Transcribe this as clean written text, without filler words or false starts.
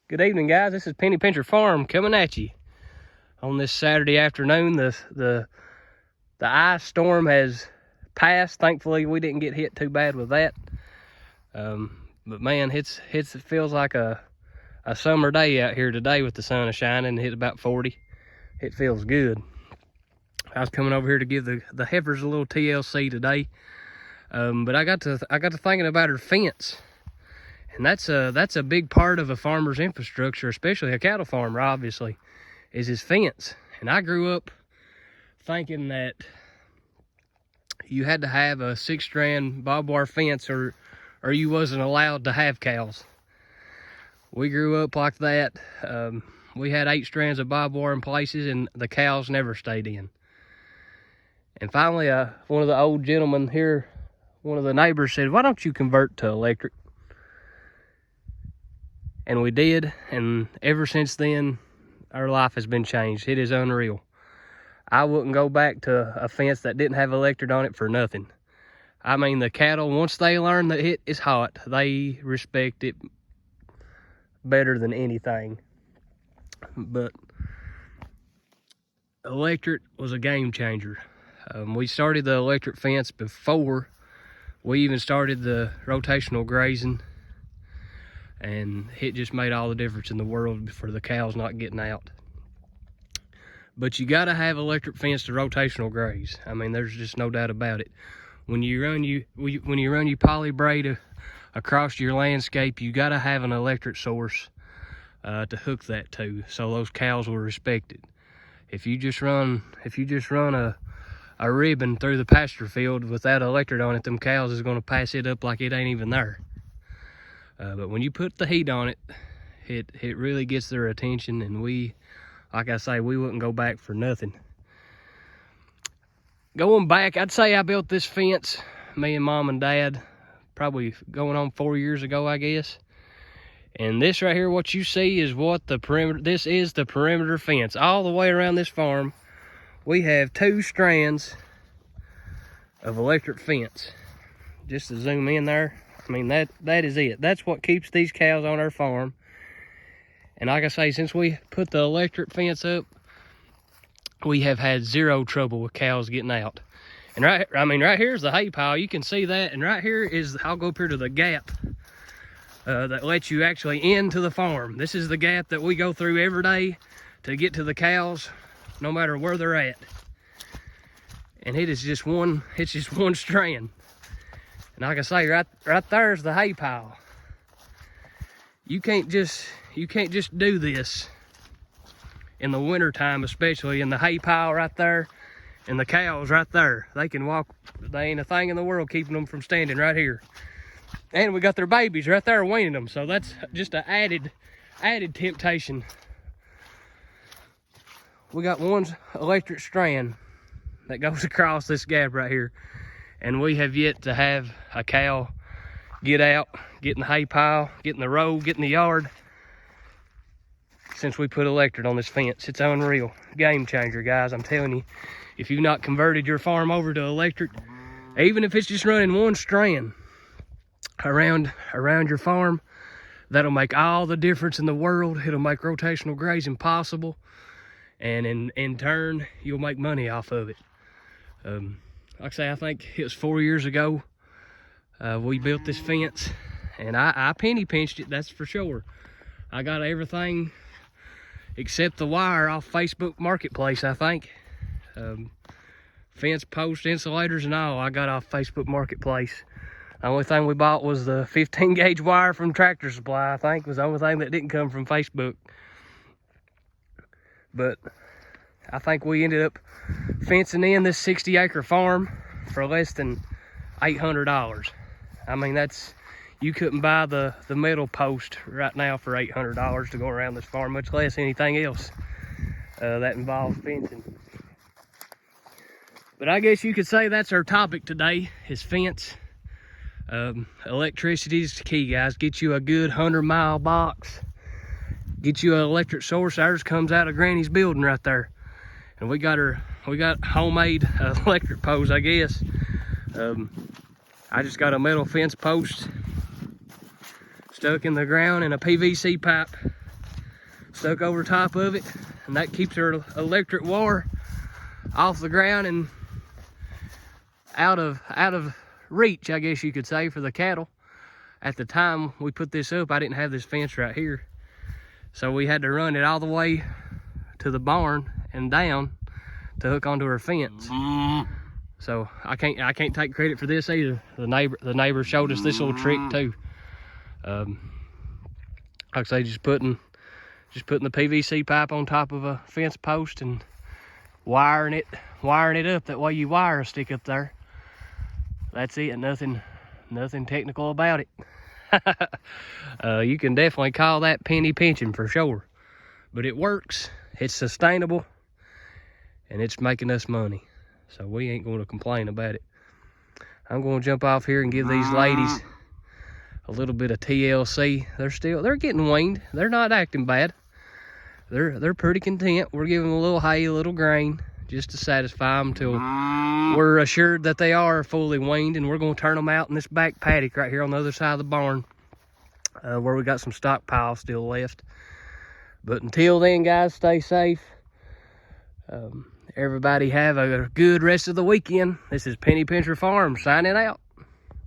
Good evening, guys. This is Penny Pincher Farm coming at you on this Saturday afternoon. The ice storm has passed. Thankfully, we didn't get hit too bad with that. But man, it feels like a summer day out here today with the sun shining. Hit about 40. It feels good. I was coming over here to give the heifers a little TLC today, but I got to thinking about her fence. And that's a big part of a farmer's infrastructure, especially a cattle farmer, obviously, is his fence. And I grew up thinking that you had to have a 6-strand barbed wire fence or you wasn't allowed to have cows. We grew up like that. We had 8 strands of barbed wire in places and the cows never stayed in. And finally, one of the old gentlemen here, one of the neighbors said, "Why don't you convert to electric?" And we did, and ever since then, our life has been changed. It is unreal. I wouldn't go back to a fence that didn't have electric on it for nothing. I mean, the cattle, once they learn that it is hot, they respect it better than anything. But electric was a game changer. We started the electric fence before we even started the rotational grazing. And it just made all the difference in the world for the cows not getting out. But you gotta have electric fence to rotational graze. I mean, there's just no doubt about it. When you run your poly braid across your landscape, you gotta have an electric source to hook that to, so those cows will respect it. If you just run a ribbon through the pasture field without electric on it, them cows is gonna pass it up like it ain't even there. But when you put the heat on it, it really gets their attention, and like I say, we wouldn't go back for nothing. Going back, I'd say I built this fence, me and Mom and Dad, probably going on 4 years ago, I guess. And this right here, what you see is this is the perimeter fence. All the way around this farm, we have 2 strands of electric fence. Just to zoom in there. I mean, that is it. That's what keeps these cows on our farm. And like I say, since we put the electric fence up, we have had 0 trouble with cows getting out. And right here's the hay pile. You can see that. And right here is, I'll go up here to the gap that lets you actually into the farm. This is the gap that we go through every day to get to the cows, no matter where they're at. And it's just one strand. And like I say, right there's the hay pile. You can't just do this in the winter time, especially in the hay pile right there and the cows right there. They can walk, there ain't a thing in the world keeping them from standing right here. And we got their babies right there weaning them, so that's just an added temptation. We got one electric strand that goes across this gap right here. And we have yet to have a cow get out, get in the hay pile, get in the road, get in the yard since we put electric on this fence. It's unreal. Game changer, guys. I'm telling you, if you've not converted your farm over to electric, even if it's just running 1 strand around your farm, that'll make all the difference in the world. It'll make rotational grazing possible. And in turn, you'll make money off of it. Like I say, I think it was 4 years ago we built this fence, and I penny pinched it, that's for sure. I got everything except the wire off Facebook Marketplace, I think. Fence posts, insulators, and all I got off Facebook Marketplace. The only thing we bought was the 15 gauge wire from Tractor Supply, I think, was the only thing that didn't come from Facebook. But I think we ended up fencing in this 60-acre farm for less than $800. I mean, you couldn't buy the metal post right now for $800 to go around this farm, much less anything else that involves fencing. But I guess you could say that's our topic today, is fence. Electricity is the key, guys. Get you a good 100-mile box. Get you an electric source. Ours comes out of Granny's building right there. And we got homemade electric poles, I guess. I just got a metal fence post stuck in the ground and a PVC pipe stuck over top of it, and that keeps our electric wire off the ground and out of reach, I guess you could say, for the cattle. At the time we put this up, I didn't have this fence right here, so we had to run it all the way to the barn and down to hook onto our fence. So I can't take credit for this either. The neighbor showed us this little trick too. Like I say, just putting the PVC pipe on top of a fence post and wiring it up. That way you wire a stick up there. That's it. Nothing technical about it. You can definitely call that penny pinching for sure, but it works. It's sustainable, and it's making us money, so we ain't going to complain about it. I'm going to jump off here and give these ladies a little bit of TLC. They're getting weaned. They're not acting bad. They're pretty content. We're giving them a little hay, a little grain, just to satisfy them till we're assured that they are fully weaned. And we're going to turn them out in this back paddock right here on the other side of the barn, where we got some stockpile still left. But until then, guys, stay safe. Everybody have a good rest of the weekend. This is Penny Pincher Farms signing out.